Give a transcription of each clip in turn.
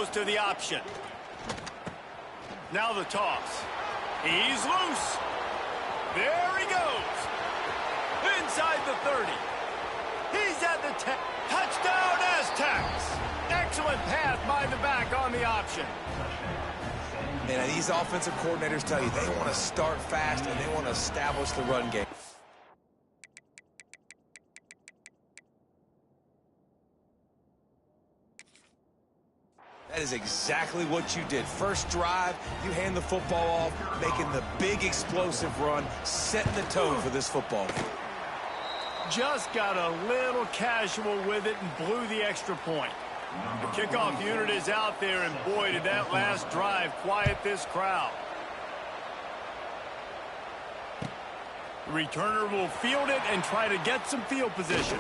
goes to the option. Now the toss. He's loose. There he goes. Inside the 30. He's at the 10. Touchdown, Aztecs. Excellent pass by the back on the option. And these offensive coordinators tell you they want to start fast and they want to establish the run game. That is exactly what you did. First drive, you hand the football off, making the big explosive run, setting the tone for this football game. Just got a little casual with it and blew the extra point. The kickoff unit is out there, and boy, did that last drive quiet this crowd. The returner will field it and try to get some field position.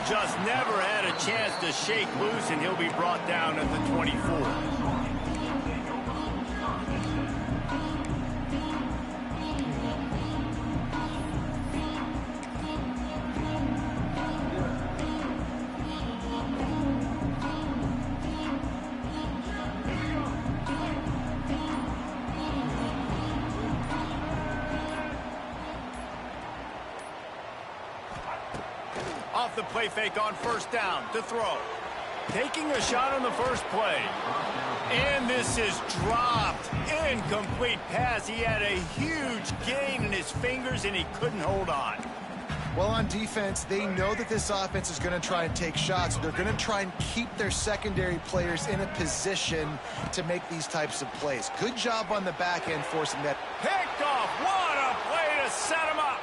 Just never had a chance to shake loose, and he'll be brought down at the 24. Off the play fake on first down to throw. Taking a shot on the first play. And this is dropped. Incomplete pass. He had a huge gain in his fingers, and he couldn't hold on. Well, on defense, they know that this offense is going to try and take shots. They're going to try and keep their secondary players in a position to make these types of plays. Good job on the back end forcing that. Picked off. What a play to set him up.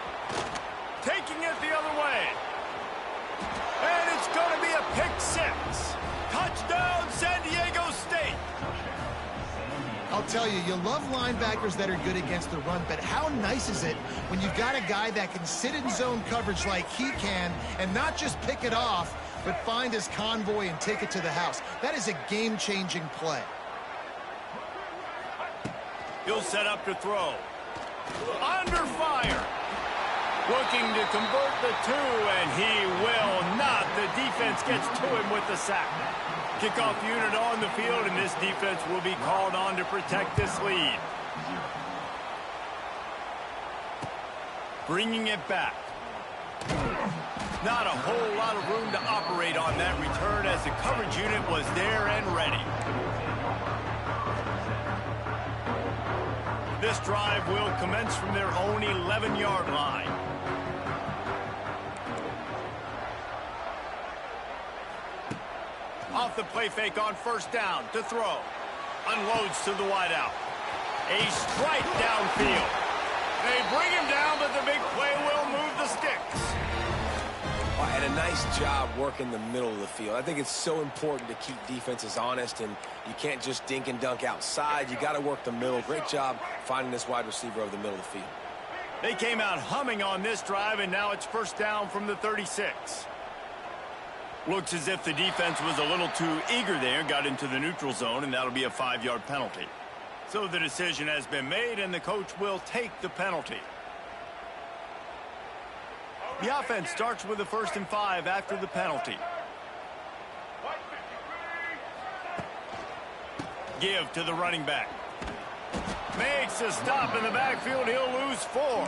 Taking it the other way. And it's going to be a pick six. Touchdown, San Diego State. I'll tell you, you love linebackers that are good against the run, but how nice is it when you've got a guy that can sit in zone coverage like he can and not just pick it off, but find his convoy and take it to the house. That is a game-changing play. He'll set up to throw. Under fire. Looking to convert the two, and he will not. The defense gets to him with the sack. Kickoff unit on the field, and this defense will be called on to protect this lead. Bringing it back. Not a whole lot of room to operate on that return as the coverage unit was there and ready. This drive will commence from their own 11-yard line. Off the play fake on first down to throw. Unloads to the wideout. A strike downfield. They bring him down, but the big play will move the sticks. And a nice job working the middle of the field. I think it's so important to keep defenses honest, and you can't just dink and dunk outside. You got to work the middle. Great job finding this wide receiver over the middle of the field. They came out humming on this drive, and now it's first down from the 36. Looks as if the defense was a little too eager there, got into the neutral zone, and that'll be a 5-yard penalty. So the decision has been made, and the coach will take the penalty. The offense starts with a 1st and 5 after the penalty. Give to the running back. Makes a stop in the backfield. He'll lose 4.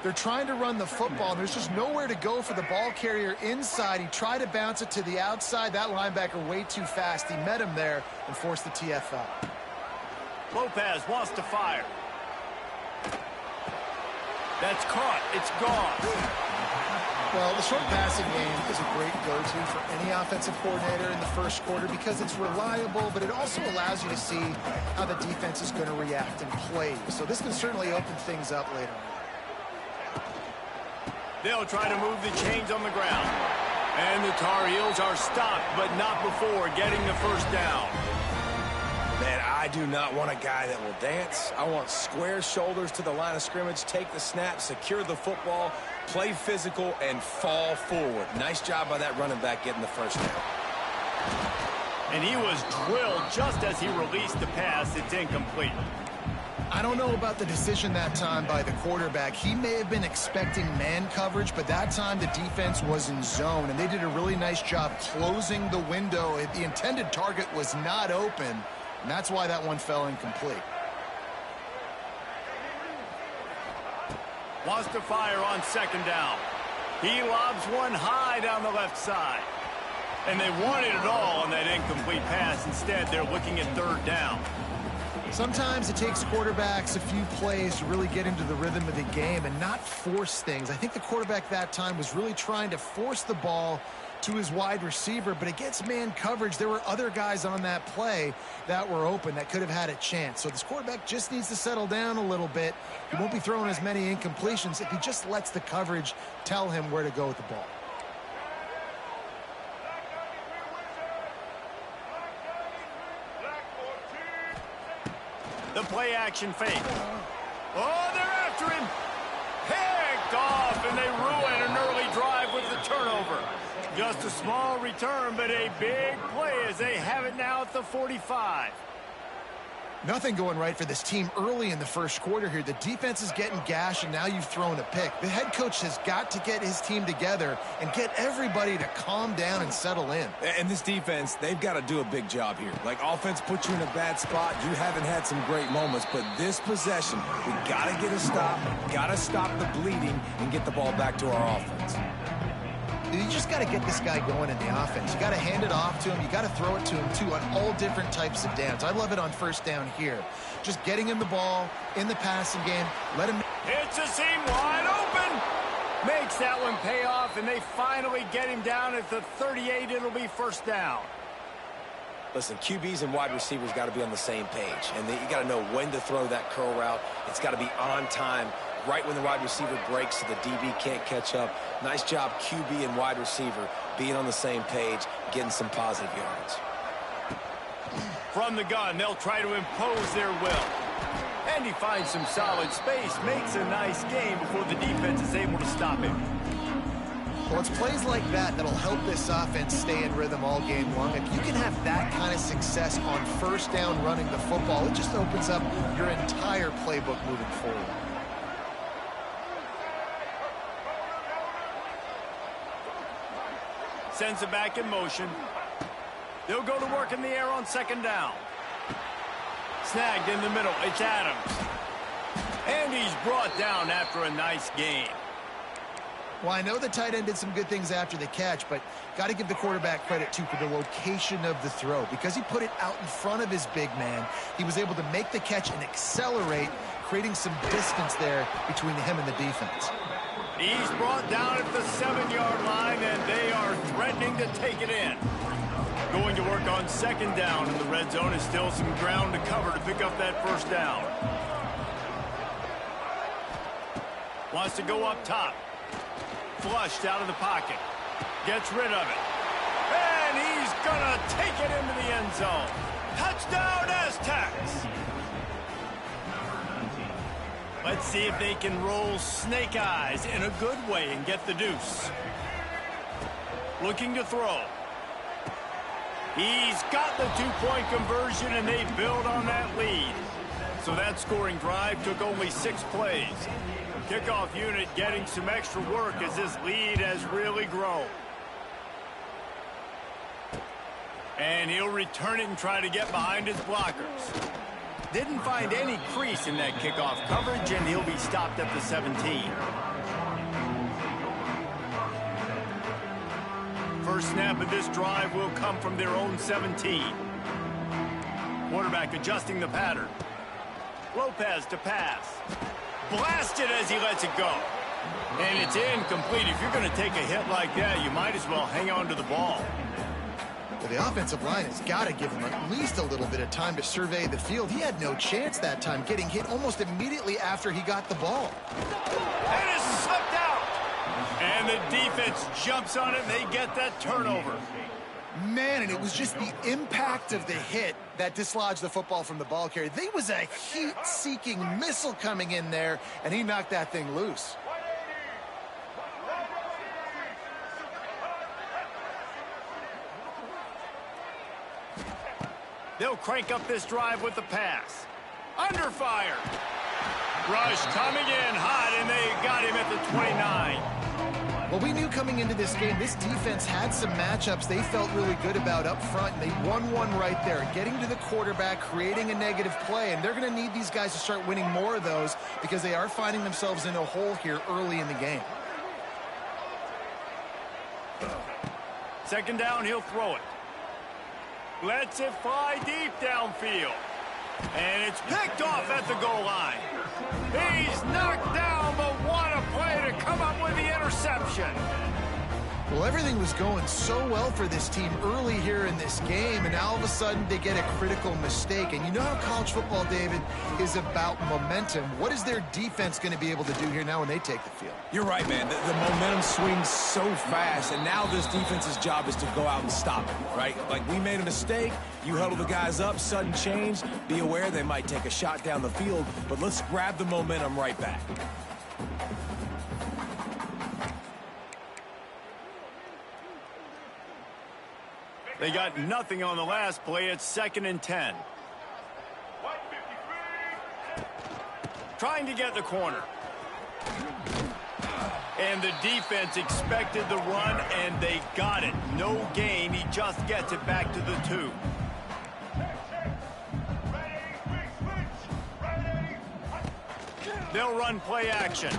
They're trying to run the football. There's just nowhere to go for the ball carrier inside. He tried to bounce it to the outside. That linebacker way too fast. He met him there and forced the TFL. Lopez wants to fire. That's caught. It's gone. Well, the short passing game is a great go-to for any offensive coordinator in the first quarter because it's reliable, but it also allows you to see how the defense is going to react and play. So this can certainly open things up later on. They'll try to move the chains on the ground. And the Tar Heels are stopped, but not before getting the first down. Man, I do not want a guy that will dance. I want square shoulders to the line of scrimmage, take the snap, secure the football, play physical, and fall forward. Nice job by that running back getting the first down. And he was drilled just as he released the pass. It's incomplete. I don't know about the decision that time by the quarterback. He may have been expecting man coverage, but that time the defense was in zone, and they did a really nice job closing the window. The intended target was not open, and that's why that one fell incomplete. Wants to fire on second down. He lobs one high down the left side. And they wanted it all on that incomplete pass. Instead, they're looking at third down. Sometimes it takes quarterbacks a few plays to really get into the rhythm of the game and not force things. I think the quarterback that time was really trying to force the ball to his wide receiver, but against man coverage, there were other guys on that play that were open that could have had a chance. So this quarterback just needs to settle down a little bit. He won't be throwing as many incompletions if he just lets the coverage tell him where to go with the ball. The play action fake. Oh, they're after him. Picked off, and they ruin an early drive with the turnover. Just a small return, but a big play as they have it now at the 45. Nothing going right for this team early in the first quarter here. The defense is getting gashed, and now you've thrown a pick. The head coach has got to get his team together and get everybody to calm down and settle in. And this defense, they've got to do a big job here. Like, offense put you in a bad spot. You haven't had some great moments, but this possession, we got to get a stop, got to stop the bleeding, and get the ball back to our offense. You just got to get this guy going in the offense. You got to hand it off to him. You got to throw it to him, too, on all different types of downs. I love it on first down here. Just getting him the ball in the passing game. Let him... It's a seam wide open. Makes that one pay off, and they finally get him down at the 38. It'll be first down. Listen, QBs and wide receivers got to be on the same page, and you got to know when to throw that curl route. It's got to be on time, right when the wide receiver breaks so the DB can't catch up. Nice job, QB and wide receiver, being on the same page, getting some positive yards. From the gun, they'll try to impose their will. And he finds some solid space, makes a nice game before the defense is able to stop him. Well, it's plays like that that'll help this offense stay in rhythm all game long. If you can have that kind of success on first down running the football, it just opens up your entire playbook moving forward. Sends it back in motion. They'll go to work in the air on second down. Snagged in the middle. It's Adams. And he's brought down after a nice gain. Well, I know the tight end did some good things after the catch, but got to give the quarterback credit, too, for the location of the throw. Because he put it out in front of his big man, he was able to make the catch and accelerate, creating some distance there between him and the defense. He's brought down at the 7-yard line, and they are threatening to take it in. Going to work on second down, and the red zone is still some ground to cover to pick up that first down. Wants to go up top. Flushed out of the pocket. Gets rid of it. And he's going to take it into the end zone. Touchdown, Aztecs! Let's see if they can roll snake eyes in a good way and get the deuce. Looking to throw. He's got the two-point conversion, and they build on that lead. So that scoring drive took only 6 plays. Kickoff unit getting some extra work as this lead has really grown. And he'll return it and try to get behind his blockers. Didn't find any crease in that kickoff coverage, and he'll be stopped at the 17. First snap of this drive will come from their own 17. Quarterback adjusting the pattern. Lopez to pass. Blasted as he lets it go. And it's incomplete. If you're going to take a hit like that, you might as well hang on to the ball. Well, the offensive line has got to give him at least a little bit of time to survey the field. He had no chance that time, getting hit almost immediately after he got the ball. And it's slipped out. And the defense jumps on it, and they get that turnover. Man, and it was just the impact of the hit that dislodged the football from the ball carrier. There was a heat-seeking missile coming in there, and he knocked that thing loose. They'll crank up this drive with the pass. Under fire. Rush coming in hot, and they got him at the 29. Well, we knew coming into this game, this defense had some matchups they felt really good about up front, and they won one right there, getting to the quarterback, creating a negative play, and they're going to need these guys to start winning more of those because they are finding themselves in a hole here early in the game. Second down, he'll throw it. Lets it fly deep downfield. And it's picked off at the goal line. He's knocked down, but what a play to come up with the interception. Well, everything was going so well for this team early here in this game, and now all of a sudden they get a critical mistake. And you know how college football, David, is about momentum. What is their defense going to be able to do here now when they take the field? You're right, man. The momentum swings so fast, and now this defense's job is to go out and stop it, right? Like, we made a mistake. You huddle the guys up, sudden change. Be aware they might take a shot down the field, but let's grab the momentum right back. They got nothing on the last play. It's 2nd and 10. Trying to get the corner. And the defense expected the run, and they got it. No gain. He just gets it back to the 2. They'll run play action.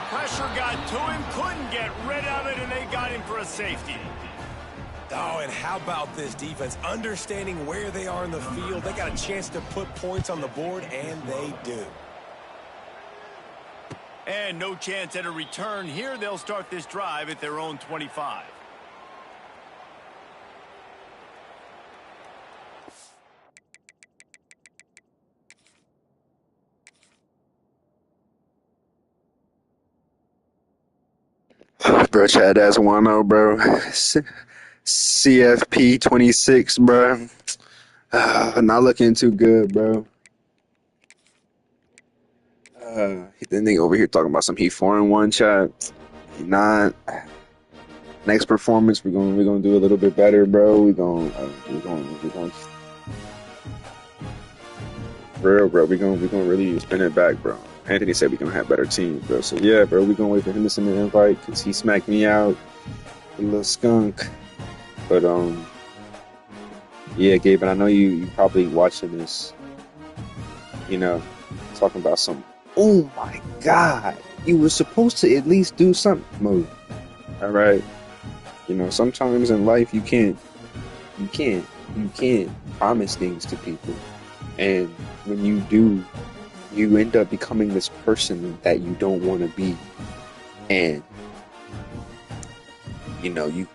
Pressure got to him, couldn't get rid of it, and they got him for a safety. Oh, and how about this defense? Understanding where they are in the field. They got a chance to put points on the board, and they do. And no chance at a return here. They'll start this drive at their own 25. Bro, Chad, that's 1-0, bro. CFP 26, bro. Not looking too good, bro. The nigga over here talking about some he 4-1, Chad. He not. Next performance, we're gonna do a little bit better, bro. We're gonna real, bro. We're gonna really spin it back, bro. Anthony said we're gonna have better teams, bro. So yeah, bro, we're gonna wait for him to send an invite because he smacked me out, a little skunk. But yeah, Gabe, and I know you probably watching this, you know, talking about some. Oh my God, you were supposed to at least do something move. All right, you know, sometimes in life you can't promise things to people, and when you do, you end up becoming this person that you don't want to be, and you know you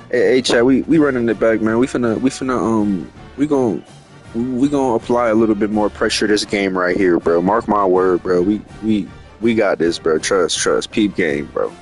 Hey, Chad, we running it back, man. We gonna apply a little bit more pressure this game right here, bro. Mark my word, bro. We got this, bro. Trust. Peep game, bro.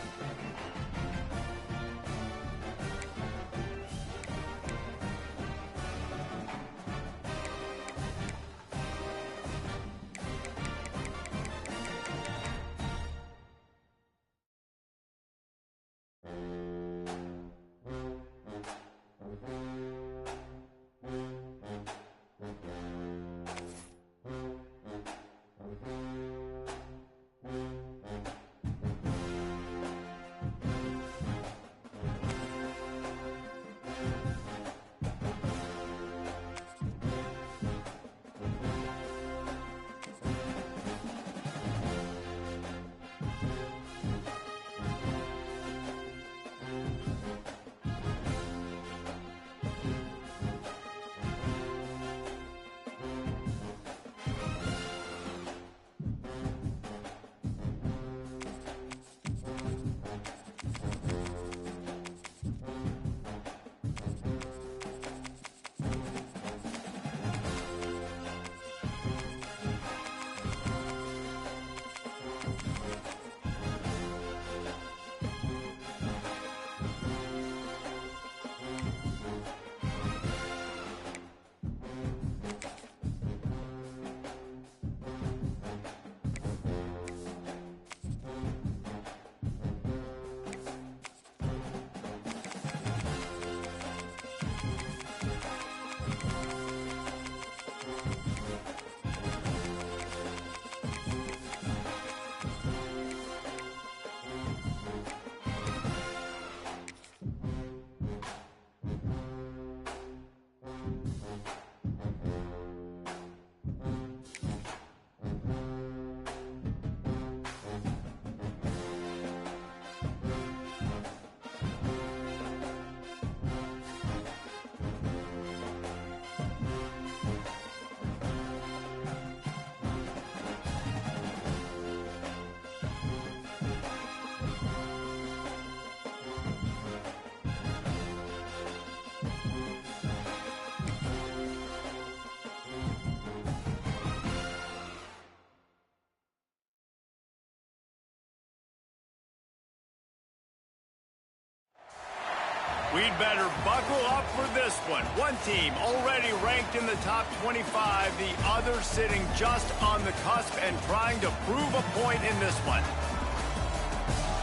We'd better buckle up for this one. One team already ranked in the top 25, the other sitting just on the cusp and trying to prove a point in this one.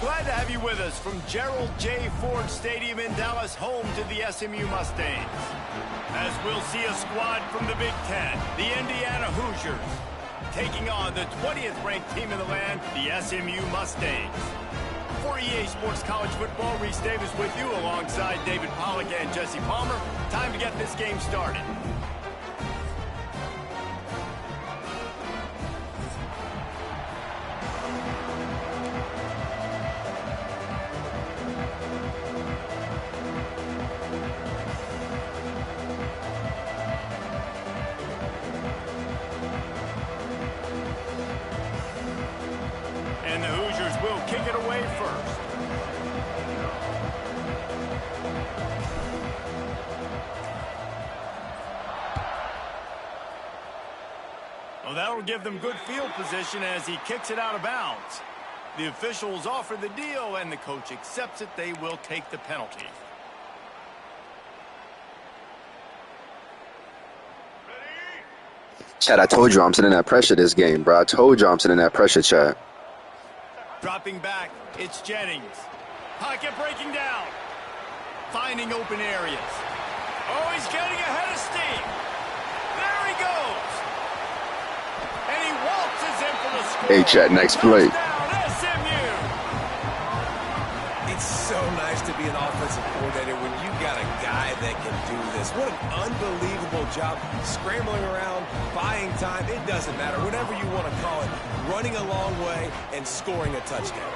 Glad to have you with us from Gerald J. Ford Stadium in Dallas, home to the SMU Mustangs. As we'll see a squad from the Big Ten, the Indiana Hoosiers, taking on the 20th ranked team in the land, the SMU Mustangs. For EA Sports College Football, Reese Davis with you alongside David Pollack and Jesse Palmer. Time to get this game started. And the Hoosiers will kick it away first. Well, that'll give them good field position as he kicks it out of bounds. The officials offer the deal, and the coach accepts it. They will take the penalty. Chad, I told you I'm sitting that pressure this game, bro. I told you I'm sitting that pressure, Chad. Dropping back, it's Jennings. Pocket breaking down. Finding open areas. Oh, he's getting ahead of steam. There he goes. And he waltzes in for the score. Hey, Chad, next play. Touchdown, SMU. It's so nice to be an offensive coordinator when you got a guy that can do this. What an unbelievable job scrambling around, buying time. It doesn't matter, whatever you want to call it, running a long way and scoring a touchdown.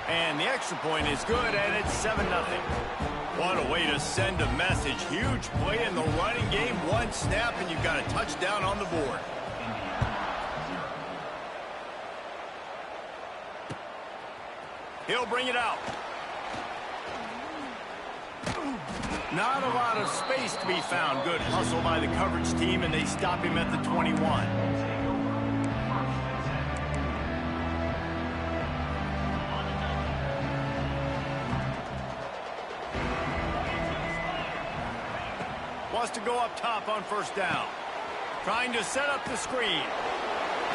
And the extra point is good, and it's 7-0. What a way to send a message. Huge play in the running game. One snap, and you've got a touchdown on the board. He'll bring it out. Not a lot of space to be found. Good hustle by the coverage team, and they stop him at the 21. Wants to go up top on first down. Trying to set up the screen.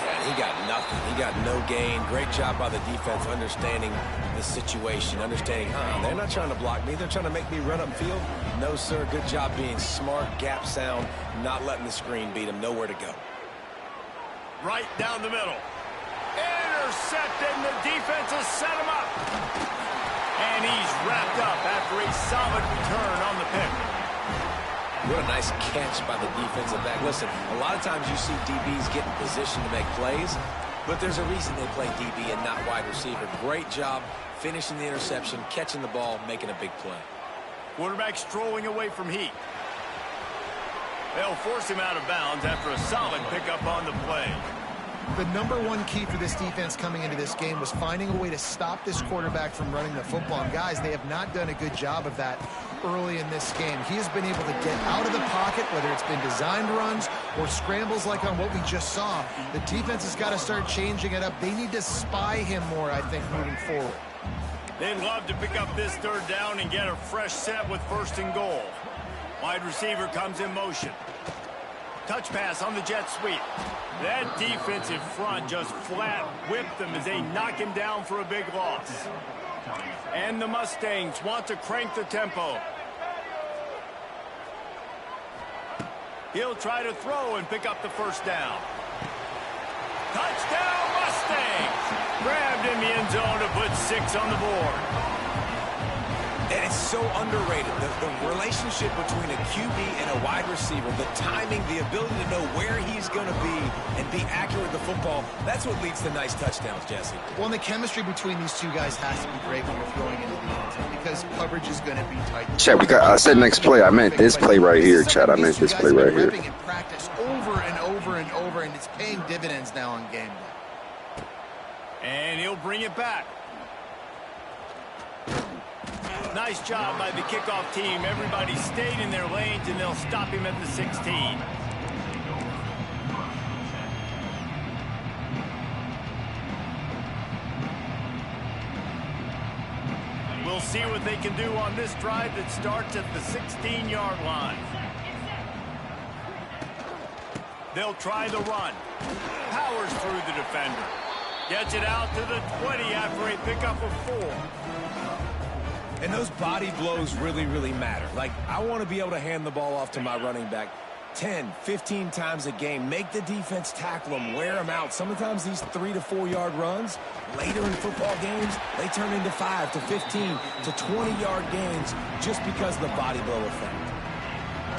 Yeah, he got nothing. He got no gain. Great job by the defense understanding the situation, understanding, they're not trying to block me. They're trying to make me run upfield. No, sir. Good job being smart, gap sound, not letting the screen beat him. Nowhere to go. Right down the middle. Intercepted, and the defense has set him up. And he's wrapped up after a solid return on the pick. What a nice catch by the defensive back. Listen, a lot of times you see DBs get in position to make plays, but there's a reason they play DB and not wide receiver. Great job finishing the interception, catching the ball, making a big play. Quarterback strolling away from Heat. They'll force him out of bounds after a solid pickup on the play. The number one key for this defense coming into this game was finding a way to stop this quarterback from running the football. And guys, they have not done a good job of that early in this game. He has been able to get out of the pocket, whether it's been designed runs or scrambles like on what we just saw. The defense has got to start changing it up. They need to spy him more, I think, moving forward. They'd love to pick up this third down and get a fresh set with first and goal. Wide receiver comes in motion. Touch pass on the jet sweep. That defensive front just flat whipped them as they knock him down for a big loss. And the Mustangs want to crank the tempo. He'll try to throw and pick up the first down. Touchdown Mustangs! Grabbed in the end zone to put 6 on the board. And it's so underrated. The relationship between a QB and a wide receiver, the timing, the ability to know where he's going to be and be accurate with the football, that's what leads to nice touchdowns, Jesse. Well, and the chemistry between these two guys has to be great when you're throwing into the end zone because coverage is going to be tight. Chad, I said next play. I meant this play right here, Chad. I meant this play right here. In practice over and over and over, and it's paying dividends now on game day. And he'll bring it back. Nice job by the kickoff team. Everybody stayed in their lanes, and they'll stop him at the 16. We'll see what they can do on this drive that starts at the 16-yard line. They'll try the run. Powers through the defender. Gets it out to the 20 after a pickup of 4. And those body blows really, really matter. Like, I want to be able to hand the ball off to my running back 10, 15 times a game. Make the defense tackle them, wear them out. Sometimes these 3 to 4 yard runs, later in football games, they turn into 5 to 15 to 20 yard gains just because of the body blow effect.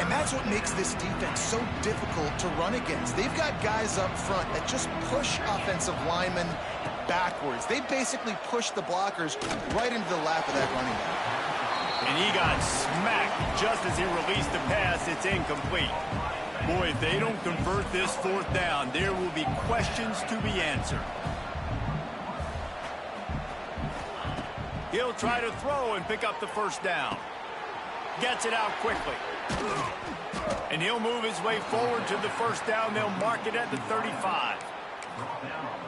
And that's what makes this defense so difficult to run against. They've got guys up front that just push offensive linemen backwards. They basically push the blockers right into the lap of that running back. And he got smacked just as he released the pass. It's incomplete. Boy, if they don't convert this 4th down, there will be questions to be answered. He'll try to throw and pick up the 1st down. Gets it out quickly. And he'll move his way forward to the 1st down. They'll mark it at the 35.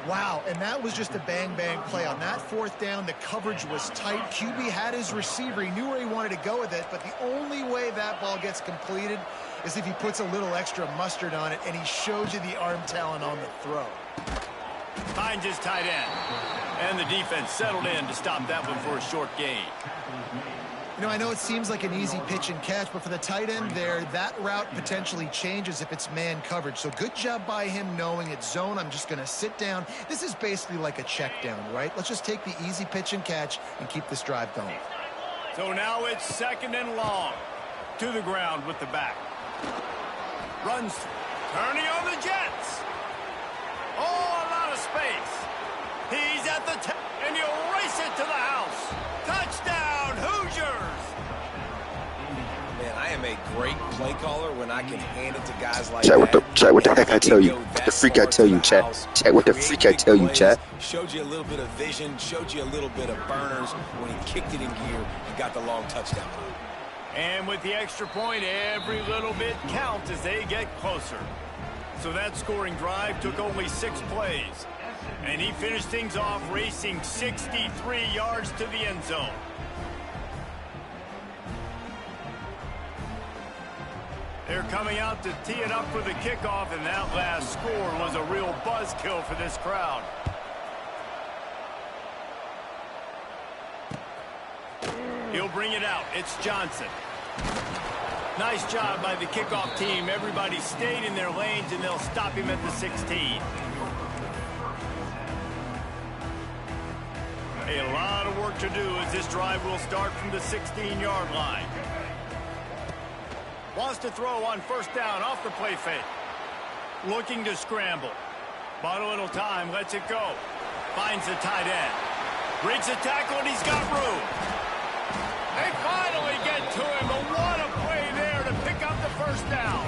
Wow, and that was just a bang-bang play. On that 4th down, the coverage was tight. QB had his receiver. He knew where he wanted to go with it, but the only way that ball gets completed is if he puts a little extra mustard on it, and he showed you the arm talent on the throw. Finds his tight end. And the defense settled in to stop that one for a short gain. You know, I know it seems like an easy pitch and catch, but for the tight end there, that route potentially changes if it's man coverage. So good job by him knowing it's zone. I'm just going to sit down. This is basically like a check down, right? Let's just take the easy pitch and catch and keep this drive going. So now it's 2nd and long. To the ground with the back. Runs. Turning on the Jets. Oh, a lot of space. He's at the 10, and he'll race it to the house. Touchdown, Hoosiers! Man, I am a great play caller when I can hand it to guys like Chat, that. what the heck I tell you? What the freak I tell you, chat? Chat, what the freak I tell you, chat? Showed you a little bit of vision, showed you a little bit of burners when he kicked it in gear and got the long touchdown. And with the extra point, every little bit counts as they get closer. So that scoring drive took only 6 plays. And he finished things off racing 63 yards to the end zone. They're coming out to tee it up for the kickoff, and that last score was a real buzzkill for this crowd. He'll bring it out. It's Johnson. Nice job by the kickoff team. Everybody stayed in their lanes, and they'll stop him at the 16. A lot of work to do as this drive will start from the 16-yard line. Wants to throw on 1st down off the play fake. Looking to scramble. Bought a little time, lets it go. Finds the tight end. Breaks a tackle, and he's got room. They finally get to him, but what a play there to pick up the 1st down.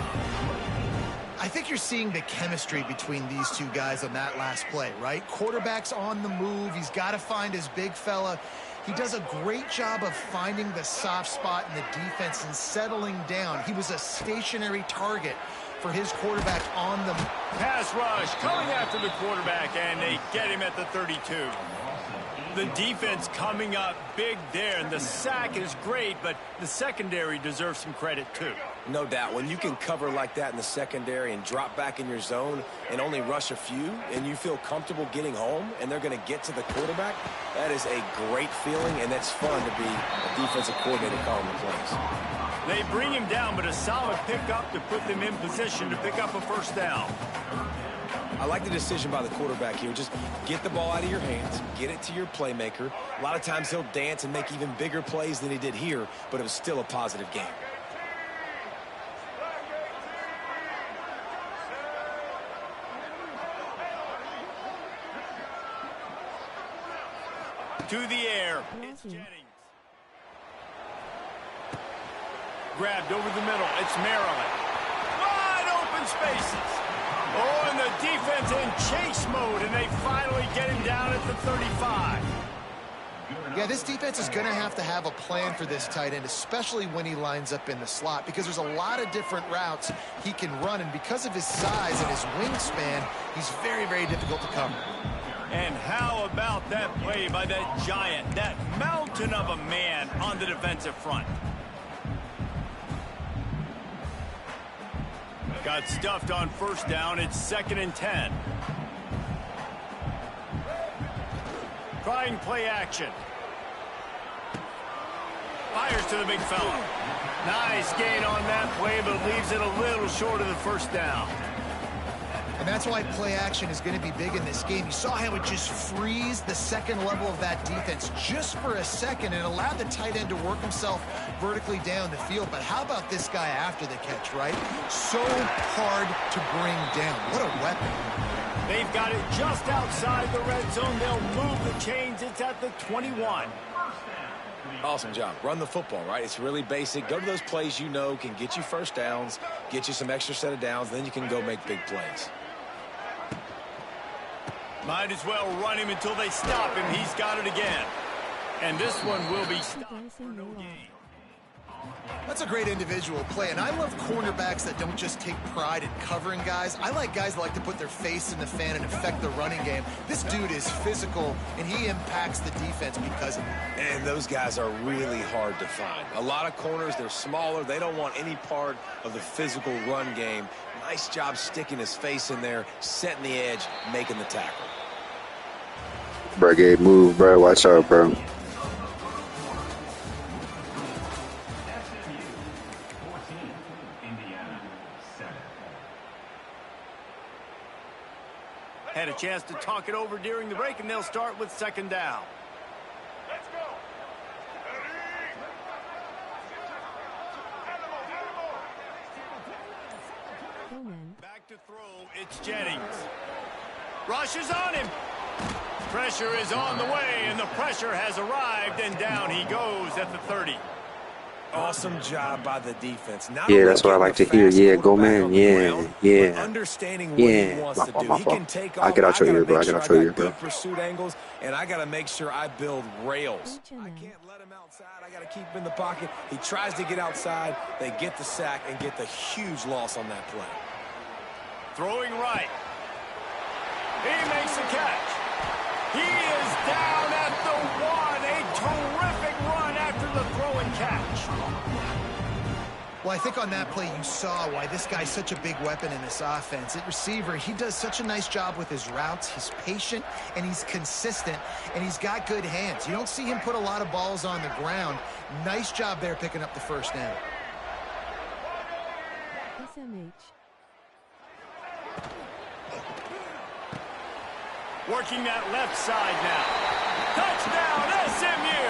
I think you're seeing the chemistry between these two guys on that last play, right? Quarterback's on the move. He's got to find his big fella. He does a great job of finding the soft spot in the defense and settling down. He was a stationary target for his quarterback on the pass rush coming after the quarterback, and they get him at the 32. The defense coming up big there, and the sack is great, but the secondary deserves some credit too. No doubt. When you can cover like that in the secondary and drop back in your zone and only rush a few, and you feel comfortable getting home, and they're going to get to the quarterback, that is a great feeling, and that's fun to be a defensive coordinator calling the plays. They bring him down, but a solid pickup to put them in position to pick up a 1st down. I like the decision by the quarterback here. Just get the ball out of your hands, get it to your playmaker. A lot of times he'll dance and make even bigger plays than he did here, but it was still a positive game. To the air, it's Jennings. Grabbed over the middle, it's Maryland. Wide open spaces. Oh, and the defense in chase mode, and they finally get him down at the 35. Yeah, this defense is going to have a plan for this tight end, especially when he lines up in the slot, because there's a lot of different routes he can run, and because of his size and his wingspan, he's very, very difficult to cover. And how about that play by that giant, that mountain of a man on the defensive front? Got stuffed on first down. It's 2nd and 10. Trying play action. Fires to the big fella. Nice gain on that play, but leaves it a little short of the first down. And that's why play action is going to be big in this game. You saw how it just frees the second level of that defense just for a second and allowed the tight end to work himself vertically down the field. But how about this guy after the catch, right? So hard to bring down. What a weapon. They've got it just outside the red zone. They'll move the chains. It's at the 21. Awesome job. Run the football, right? It's really basic. Go to those plays you know can get you first downs, get you some extra set of downs, then you can go make big plays. Might as well run him until they stop him. He's got it again. And this one will be stopped for no gain. That's a great individual play, and I love cornerbacks that don't just take pride in covering guys. I like guys that like to put their face in the fan and affect the running game. This dude is physical, and he impacts the defense because of it. And those guys are really hard to find. A lot of corners, they're smaller. They don't want any part of the physical run game. Nice job sticking his face in there, setting the edge, making the tackle. Bro, Gabe, move, bro. Watch out, bro. Had a chance to talk it over during the break, and they'll start with 2nd down. Let's go. Back to throw, it's Jennings. Rushes on him. Pressure is on the way, and the pressure has arrived, and down he goes at the 30. Awesome job by the defense. Yeah, that's what I like to hear. Yeah, go man. Yeah. Understanding what he wants to do. He can take off. I'll get out your ear, bro. I get out your ear, bro. Good pursuit angles, and I got to make sure I build rails. I can't let him outside. I got to keep him in the pocket. He tries to get outside. They get the sack and get the huge loss on that play. Throwing right. He makes the catch. He is down at the 1. A terrific run after the throw and catch. Well, I think on that play you saw why this guy's such a big weapon in this offense. At receiver, he does such a nice job with his routes. He's patient, and he's consistent, and he's got good hands. You don't see him put a lot of balls on the ground. Nice job there picking up the first down. SMH. Working that left side now. Touchdown, SMU!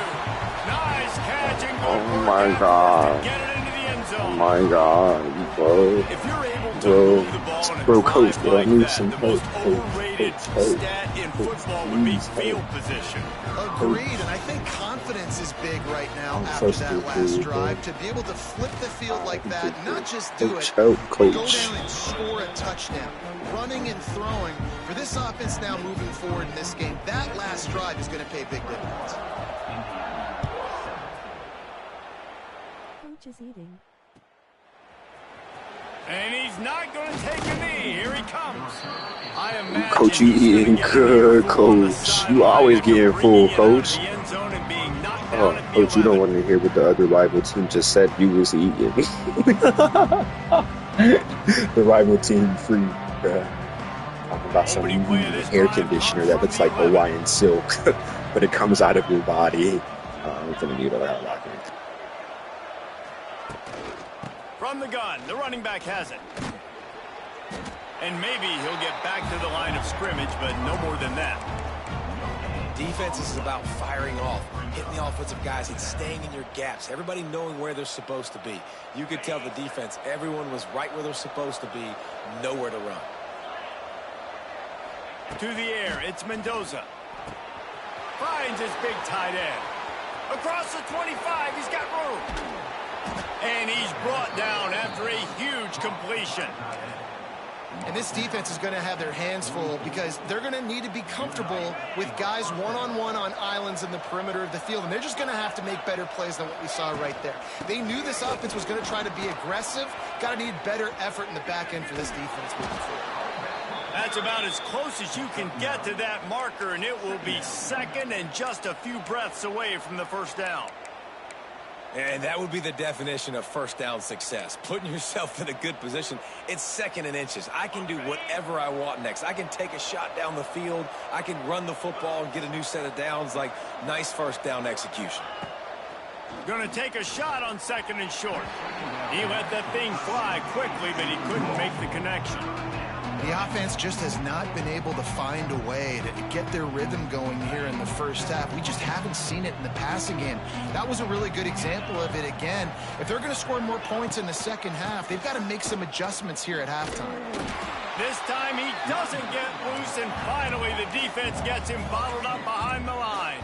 Nice catch and good Oh work my afterwards God. to get it into the end zone. Oh my God, bro. If you're able to Bro, move the ball in a bro, drive coach, bro, I like need that, some the most coach, overrated coach, stat in football would be field position. Agreed, and I think confidence is big right now after that last drive. To be able to flip the field like that, not just do it, but go down and score a touchdown. Running and throwing. For this offense now moving forward in this game, that last drive is going to pay big dividends. Coach is eating. And he's not going to take a knee. Here he comes. I imagine Coach, you he's gonna eating get good, full on the coach. sideline You always after getting bringing full, it out of coach. the end zone and being knocked down Oh, at the coach, you don't 11. want to hear what the other rival team just said. You was eating. The rival team free. Talking about some air conditioner that looks like Hawaiian silk, but it comes out of your body. I'm gonna mute it out loud. From the gun, the running back has it. And maybe he'll get back to the line of scrimmage, but no more than that. Defense is about firing off, hitting the offensive guys, and staying in your gaps. Everybody knowing where they're supposed to be. You could tell the defense, everyone was right where they're supposed to be, nowhere to run. To the air, it's Mendoza. Finds his big tight end. Across the 25, he's got room. And he's brought down after a huge completion. And this defense is going to have their hands full because they're going to need to be comfortable with guys one-on-one on islands in the perimeter of the field. And they're just going to have to make better plays than what we saw right there. They knew this offense was going to try to be aggressive. Got to need better effort in the back end for this defense moving forward. That's about as close as you can get to that marker, and it will be second and just a few breaths away from the first down. And that would be the definition of first down success. Putting yourself in a good position. It's second and inches. I can do whatever I want next. I can take a shot down the field. I can run the football and get a new set of downs. Like, nice first down execution. Going to take a shot on second and short. He let that thing fly quickly, but he couldn't make the connection. The offense just has not been able to find a way to get their rhythm going here in the first half. We just haven't seen it in the passing game. That was a really good example of it again. If they're going to score more points in the second half, they've got to make some adjustments here at halftime. This time he doesn't get loose, and finally the defense gets him bottled up behind the line.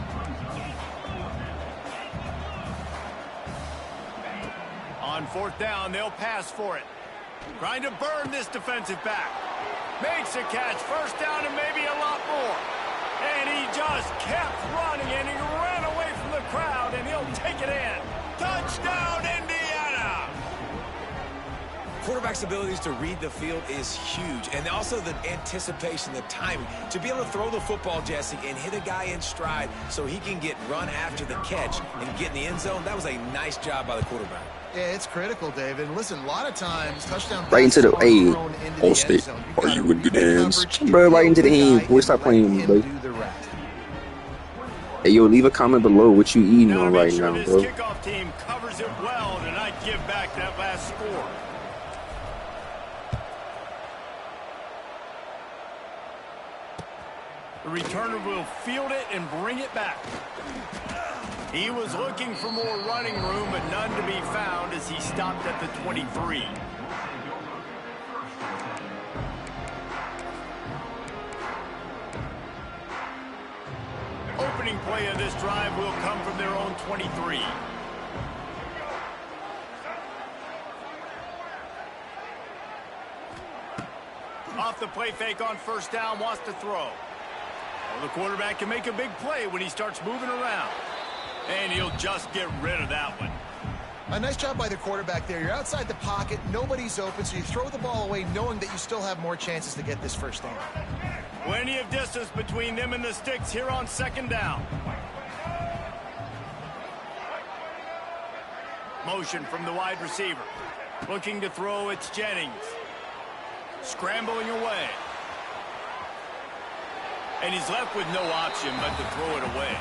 On fourth down, they'll pass for it. Trying to burn this defensive back. Makes a catch, first down and maybe a lot more. And he just kept running, and he ran away from the crowd, and he'll take it in. Touchdown, Indiana! Quarterback's abilities to read the field is huge, and also the anticipation, the timing. To be able to throw the football, Jesse, and hit a guy in stride so he can get run after the catch and get in the end zone, that was a nice job by the quarterback. Yeah, it's critical, David. Listen, a lot of times, touchdown right into the A. Allstate. Are you in good hands? Bro, right into the hand. Boy, stop playing with me, bro. Hey, yo, leave a comment below what you eating on right now, this bro. kickoff team covers it well to not give back that last score. The returner will field it and bring it back. He was looking for more running room, but none to be found as he stopped at the 23. Opening play of this drive will come from their own 23. Off the play fake on first down, wants to throw. Well, the quarterback can make a big play when he starts moving around. And he'll just get rid of that one. A nice job by the quarterback there. You're outside the pocket, nobody's open, so you throw the ball away knowing that you still have more chances to get this first down. Plenty of distance between them and the sticks here on second down. Motion from the wide receiver. Looking to throw, it's Jennings. Scrambling away. And he's left with no option but to throw it away.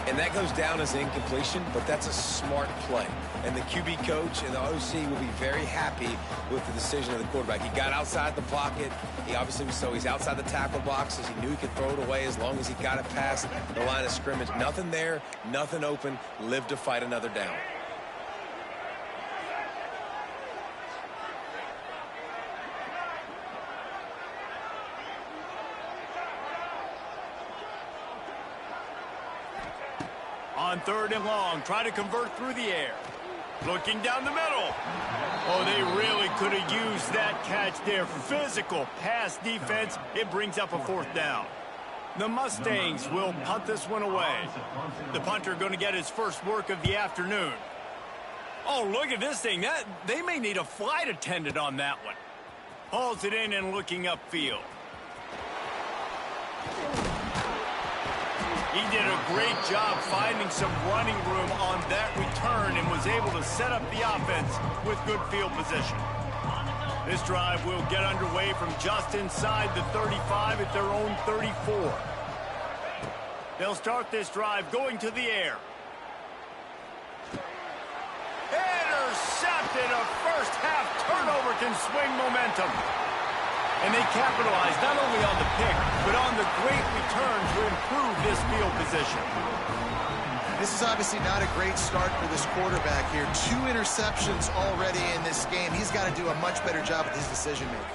And that goes down as an incompletion, but that's a smart play. And the QB coach and the OC will be very happy with the decision of the quarterback. He got outside the pocket. He obviously he's outside the tackle boxes. He knew he could throw it away as long as he got it past the line of scrimmage. Nothing there, nothing open. Live to fight another down. On third and long, try to convert through the air. Looking down the middle. Oh, they really could have used that catch there. Physical pass defense. It brings up a fourth down. The Mustangs will punt this one away. The punter going to get his first work of the afternoon. Oh, look at this thing. They may need a flight attendant on that one. Hauls it in and looking upfield. He did a great job finding some running room on that return and was able to set up the offense with good field position. This drive will get underway from just inside the 35 at their own 34. They'll start this drive going to the air. Intercepted. A first half turnover can swing momentum. And they capitalize not only on the pick, but on the great return to improve this field position. This is obviously not a great start for this quarterback here. 2 interceptions already in this game. He's got to do a much better job with his decision-making.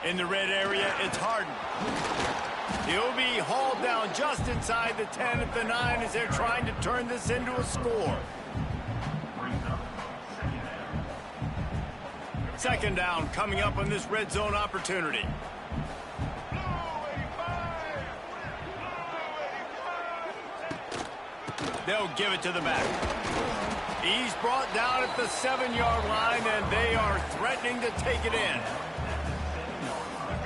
In the red area, it's Harden. He'll be hauled down just inside the 10 at the 9 as they're trying to turn this into a score. Second down coming up on this red zone opportunity. They'll give it to the back. He's brought down at the 7-yard line, and they are threatening to take it in.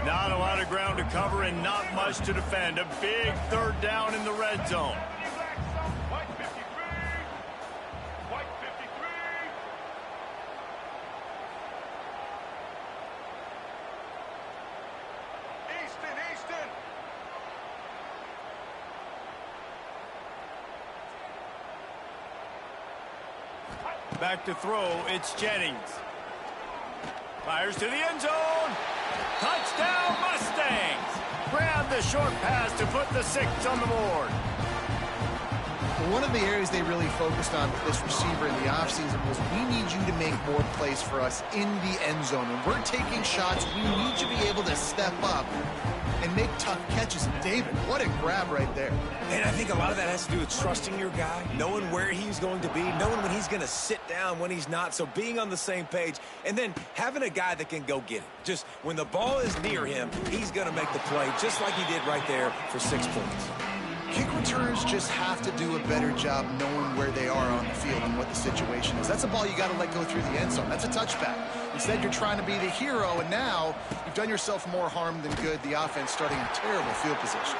Not a lot of ground to cover and not much to defend. A big third down in the red zone. Back to throw, it's Jennings. Fires to the end zone. Touchdown, Mustangs! Grab the short pass to put the 6 on the board. Well, one of the areas they really focused on with this receiver in the offseason was we need you to make more plays for us in the end zone. When we're taking shots, we need you to be able to step up and make tough catches. And David, what a grab right there. And I think a lot of that has to do with trusting your guy, knowing where he's going to be, knowing when he's going to sit down, when he's not, so being on the same page, and then having a guy that can go get it. Just when the ball is near him, he's going to make the play, just like he did right there for 6 points. Kick returners just have to do a better job knowing where they are on the field and what the situation is. That's a ball you got to let go through the end zone. That's a touchback. Instead, you're trying to be the hero, and now you've done yourself more harm than good. The offense starting in terrible field position.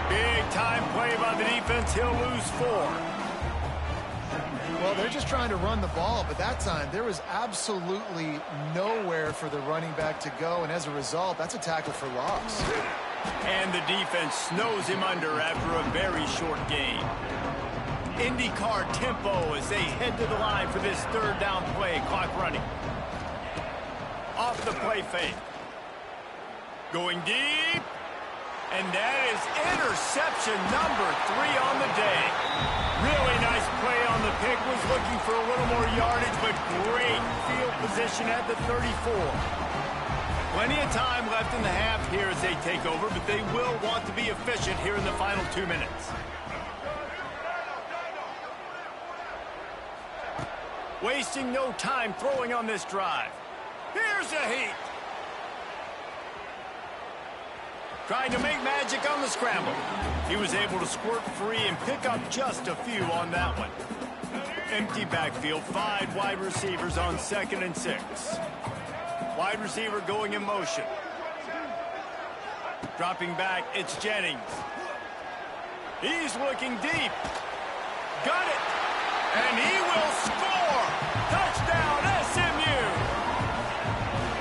Big time play by the defense. He'll lose 4. Well, they're just trying to run the ball, but that time there was absolutely nowhere for the running back to go, and as a result, that's a tackle for loss. And the defense snows him under after a very short game. IndyCar tempo as they head to the line for this third down play. Clock running. Off the play fake. Going deep. And that is interception number 3 on the day. Really nice play on the pick. Was looking for a little more yardage, but great field position at the 34. Plenty of time left in the half here as they take over, but they will want to be efficient here in the final 2 minutes. Wasting no time throwing on this drive. Here's a heat. Trying to make magic on the scramble. He was able to squirt free and pick up just a few on that one. Empty backfield, 5 wide receivers on 2nd and 6. Wide receiver going in motion. Dropping back, it's Jennings. He's looking deep. Got it. And he will score. Touchdown, SMU.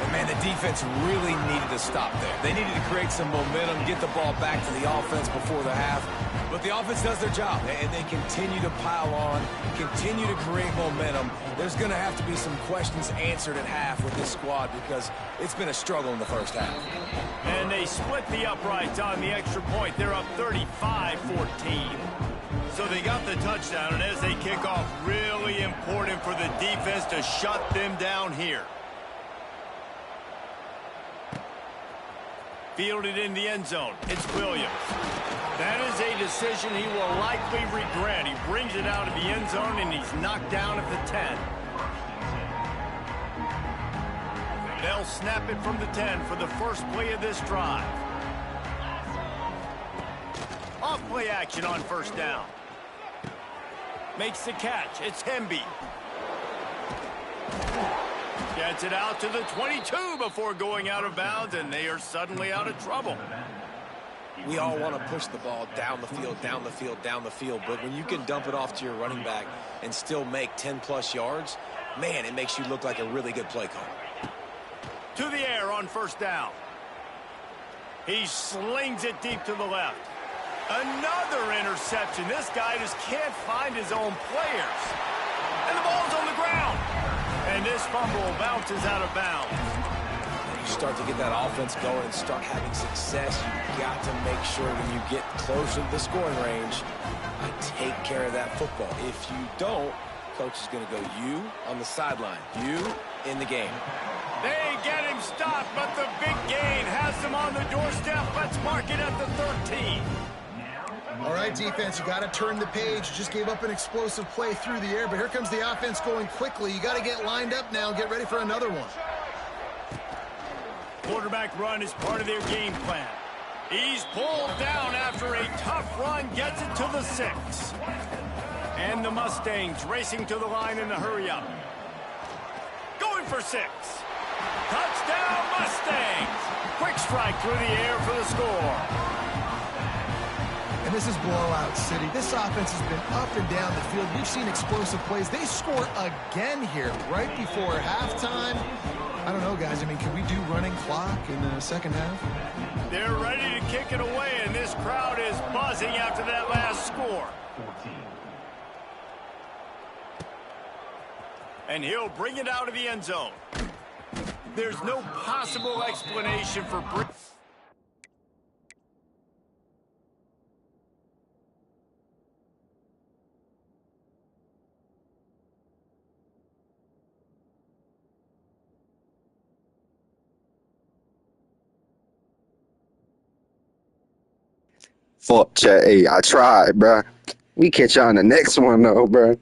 And man, the defense really needed to stop there. They needed to create some momentum, get the ball back to the offense before the half. But the offense does their job, and they continue to pile on, continue to create momentum. There's going to have to be some questions answered at half with this squad because it's been a struggle in the first half. And they split the uprights on the extra point. They're up 35-14. So they got the touchdown, and as they kick off, really important for the defense to shut them down here. Fielded in the end zone. It's Williams. That is a decision he will likely regret. He brings it out of the end zone, and he's knocked down at the 10. They'll snap it from the 10 for the first play of this drive. Off play action on first down. Makes the catch. It's Hemby. Gets it out to the 22 before going out of bounds, and they are suddenly out of trouble. We all want to push the ball down the field, down the field, down the field, but when you can dump it off to your running back and still make 10-plus yards, man, it makes you look like a really good play call. To the air on first down. He slings it deep to the left. Another interception. This guy just can't find his own players. And the ball's on the ground. And this fumble bounces out of bounds. You start to get that offense going and start having success, you've got to make sure when you get closer to the scoring range, you take care of that football. If you don't, coach is going to go you on the sideline, you in the game. They get him stopped, but the big gain has them on the doorstep. Let's mark it at the 13. All right, defense, you got to turn the page. You just gave up an explosive play through the air, but here comes the offense going quickly. You got to get lined up now and get ready for another one. Quarterback run is part of their game plan. He's pulled down after a tough run, gets it to the 6. And the Mustangs racing to the line in the hurry-up. Going for 6. Touchdown, Mustangs! Quick strike through the air for the score. And this is blowout city. This offense has been up and down the field. We've seen explosive plays. They score again here right before halftime. I don't know, guys. I mean, can we do running clock in the second half? They're ready to kick it away, and this crowd is buzzing after that last score. And he'll bring it out of the end zone. There's no possible explanation for... Fuck, chat. Hey, I tried, bruh. We catch y'all in the next one, though, bruh.